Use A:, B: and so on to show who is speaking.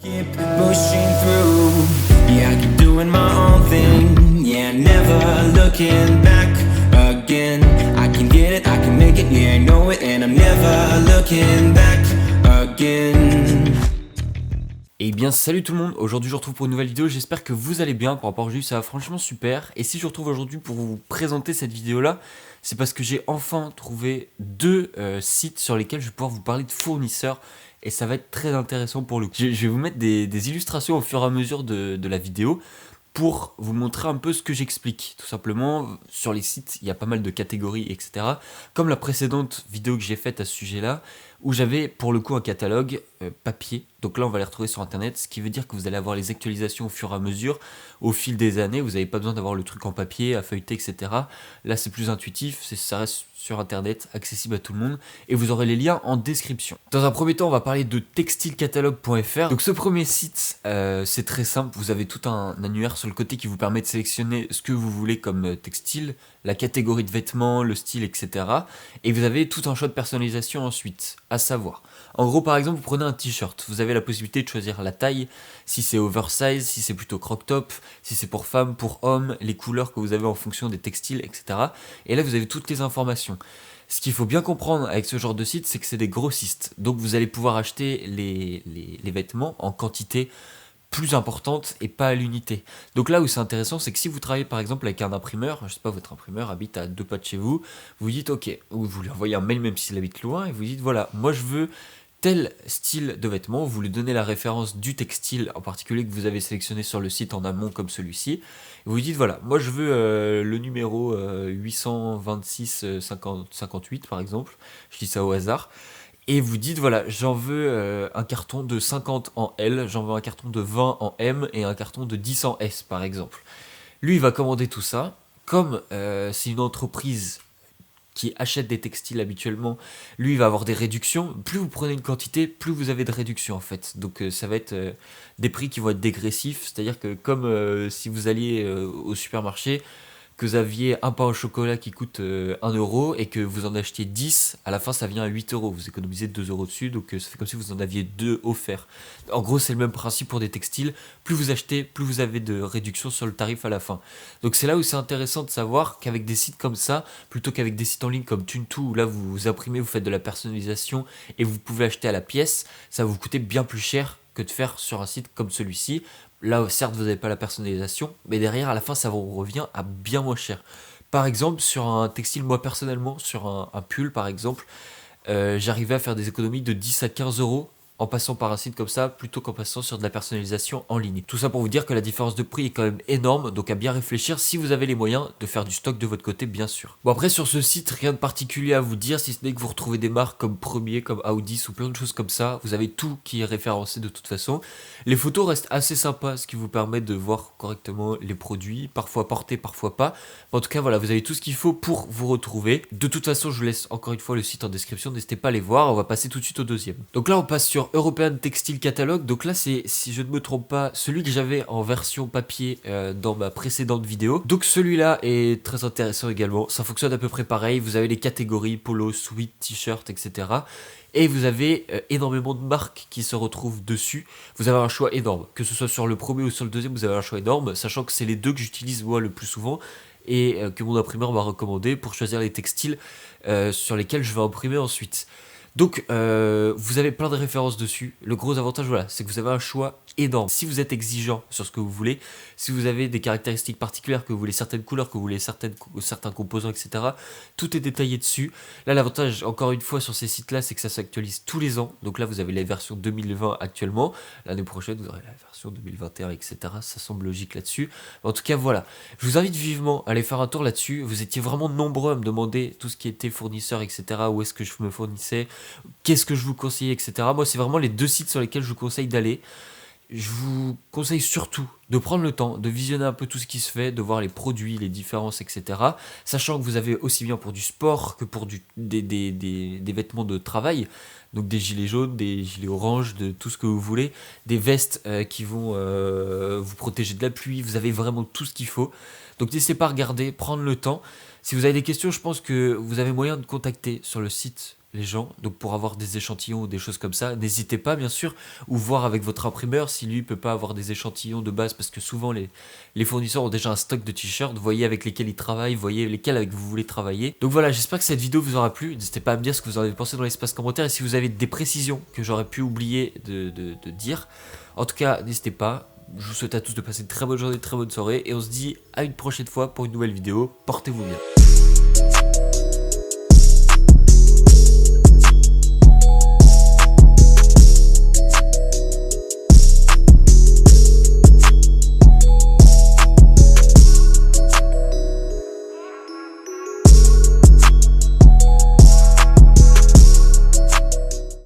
A: Keep pushing through. Yeah, I keep doing my own thing. Yeah, never looking back again. I can get it, I can make it. Yeah, I know it, and I'm never looking back again.
B: Et bien salut tout le monde, aujourd'hui je vous retrouve pour une nouvelle vidéo, j'espère que vous allez bien, pour rapport aujourd'hui ça va franchement super. Et si je vous retrouve aujourd'hui pour vous présenter cette vidéo là, c'est parce que j'ai enfin trouvé deux sites sur lesquels je vais pouvoir vous parler de fournisseurs. Et ça va être très intéressant pour le coup. Je vais vous mettre des illustrations au fur et à mesure de la vidéo pour vous montrer un peu ce que j'explique. Tout simplement, sur les sites, il y a pas mal de catégories, etc. Comme la précédente vidéo que j'ai faite à ce sujet-là, où j'avais pour le coup un catalogue papier. Donc là, on va les retrouver sur Internet, ce qui veut dire que vous allez avoir les actualisations au fur et à mesure, au fil des années. Vous n'avez pas besoin d'avoir le truc en papier, à feuilleter, etc. Là, c'est plus intuitif, ça reste sur Internet, accessible à tout le monde, et vous aurez les liens en description. Dans un premier temps, on va parler de textilecatalogue.fr. Donc ce premier site, c'est très simple. Vous avez tout un annuaire sur le côté qui vous permet de sélectionner ce que vous voulez comme textile, la catégorie de vêtements, le style, etc. Et vous avez tout un choix de personnalisation ensuite, à savoir. En gros, par exemple, vous prenez un t-shirt, vous avez la possibilité de choisir la taille, si c'est oversize, si c'est plutôt crop top, si c'est pour femme, pour homme, les couleurs que vous avez en fonction des textiles, etc. Et là, vous avez toutes les informations. Ce qu'il faut bien comprendre avec ce genre de site, c'est que c'est des grossistes. Donc vous allez pouvoir acheter les vêtements en quantité plus importante et pas à l'unité. Donc là où c'est intéressant, c'est que si vous travaillez par exemple avec un imprimeur, je sais pas, votre imprimeur habite à 2 pas de chez vous, vous dites ok, ou vous lui envoyez un mail même s'il habite loin, et vous dites voilà, moi je veux tel style de vêtements, vous lui donnez la référence du textile en particulier que vous avez sélectionné sur le site en amont comme celui-ci, et vous lui dites voilà, moi je veux le numéro 826 58 par exemple, je dis ça au hasard, et vous dites voilà, j'en veux un carton de 50 en L, j'en veux un carton de 20 en M et un carton de 10 en S par exemple. Lui il va commander tout ça, comme c'est une entreprise qui achète des textiles habituellement, lui il va avoir des réductions. Plus vous prenez une quantité, plus vous avez de réductions en fait. Donc ça va être des prix qui vont être dégressifs, c'est-à-dire que comme si vous alliez au supermarché, que vous aviez un pain au chocolat qui coûte 1 euro et que vous en achetiez 10, à la fin ça vient à 8 euros. Vous économisez 2 euros dessus, donc ça fait comme si vous en aviez 2 offerts. En gros, c'est le même principe pour des textiles. Plus vous achetez, plus vous avez de réduction sur le tarif à la fin. Donc c'est là où c'est intéressant de savoir qu'avec des sites comme ça, plutôt qu'avec des sites en ligne comme Tuntu, où là vous imprimez, vous faites de la personnalisation et vous pouvez acheter à la pièce, ça va vous coûter bien plus cher que de faire sur un site comme celui-ci. Là, certes, vous n'avez pas la personnalisation, mais derrière, à la fin, ça vous revient à bien moins cher. Par exemple, sur un textile, moi personnellement, sur un pull par exemple, j'arrivais à faire des économies de 10 à 15 euros en passant par un site comme ça, plutôt qu'en passant sur de la personnalisation en ligne. Tout ça pour vous dire que la différence de prix est quand même énorme, donc à bien réfléchir si vous avez les moyens de faire du stock de votre côté, bien sûr. Bon après, sur ce site, rien de particulier à vous dire, si ce n'est que vous retrouvez des marques comme Premier, comme Audis ou plein de choses comme ça. Vous avez tout qui est référencé de toute façon. Les photos restent assez sympas, ce qui vous permet de voir correctement les produits, parfois portés, parfois pas. Mais en tout cas, voilà, vous avez tout ce qu'il faut pour vous retrouver. De toute façon, je vous laisse encore une fois le site en description, n'hésitez pas à les voir. On va passer tout de suite au deuxième. Donc là, on passe sur European Textile Catalog. Donc là, c'est, si je ne me trompe pas, celui que j'avais en version papier dans ma précédente vidéo. Donc celui-là est très intéressant également. Ça fonctionne à peu près pareil. Vous avez les catégories polo, sweat, t-shirt, etc. Et vous avez énormément de marques qui se retrouvent dessus. Vous avez un choix énorme. Que ce soit sur le premier ou sur le deuxième, vous avez un choix énorme. Sachant que c'est les deux que j'utilise moi le plus souvent et que mon imprimeur m'a recommandé pour choisir les textiles sur lesquels je vais imprimer ensuite. Donc vous avez plein de références dessus. Le gros avantage, voilà, c'est que vous avez un choix énorme. Si vous êtes exigeant sur ce que vous voulez, si vous avez des caractéristiques particulières, que vous voulez certaines couleurs, que vous voulez certains composants, etc., tout est détaillé dessus. Là, l'avantage, encore une fois, sur ces sites-là, c'est que ça s'actualise tous les ans. Donc là, vous avez la version 2020 actuellement. L'année prochaine, vous aurez la version 2021, etc. Ça semble logique là-dessus. En tout cas, voilà. Je vous invite vivement à aller faire un tour là-dessus. Vous étiez vraiment nombreux à me demander tout ce qui était fournisseur, etc., où est-ce que je me fournissais, qu'est-ce que je vous conseille, etc. Moi, c'est vraiment les deux sites sur lesquels je vous conseille d'aller. Je vous conseille surtout de prendre le temps, de visionner un peu tout ce qui se fait, de voir les produits, les différences, etc. Sachant que vous avez aussi bien pour du sport que pour des vêtements de travail, donc des gilets jaunes, des gilets oranges, de tout ce que vous voulez, des vestes qui vont vous protéger de la pluie, vous avez vraiment tout ce qu'il faut. Donc n'hésitez pas à regarder, prendre le temps. Si vous avez des questions, je pense que vous avez moyen de contacter sur le site les gens, donc pour avoir des échantillons ou des choses comme ça, n'hésitez pas bien sûr, ou voir avec votre imprimeur si lui peut pas avoir des échantillons de base, parce que souvent les fournisseurs ont déjà un stock de t-shirts, voyez avec lesquels ils travaillent, voyez lesquels avec vous voulez travailler. Donc voilà, j'espère que cette vidéo vous aura plu, n'hésitez pas à me dire ce que vous en avez pensé dans l'espace commentaire, et si vous avez des précisions que j'aurais pu oublier de dire, en tout cas n'hésitez pas. Je vous souhaite à tous de passer une très bonne journée, une très bonne soirée, et on se dit à une prochaine fois pour une nouvelle vidéo, portez-vous bien.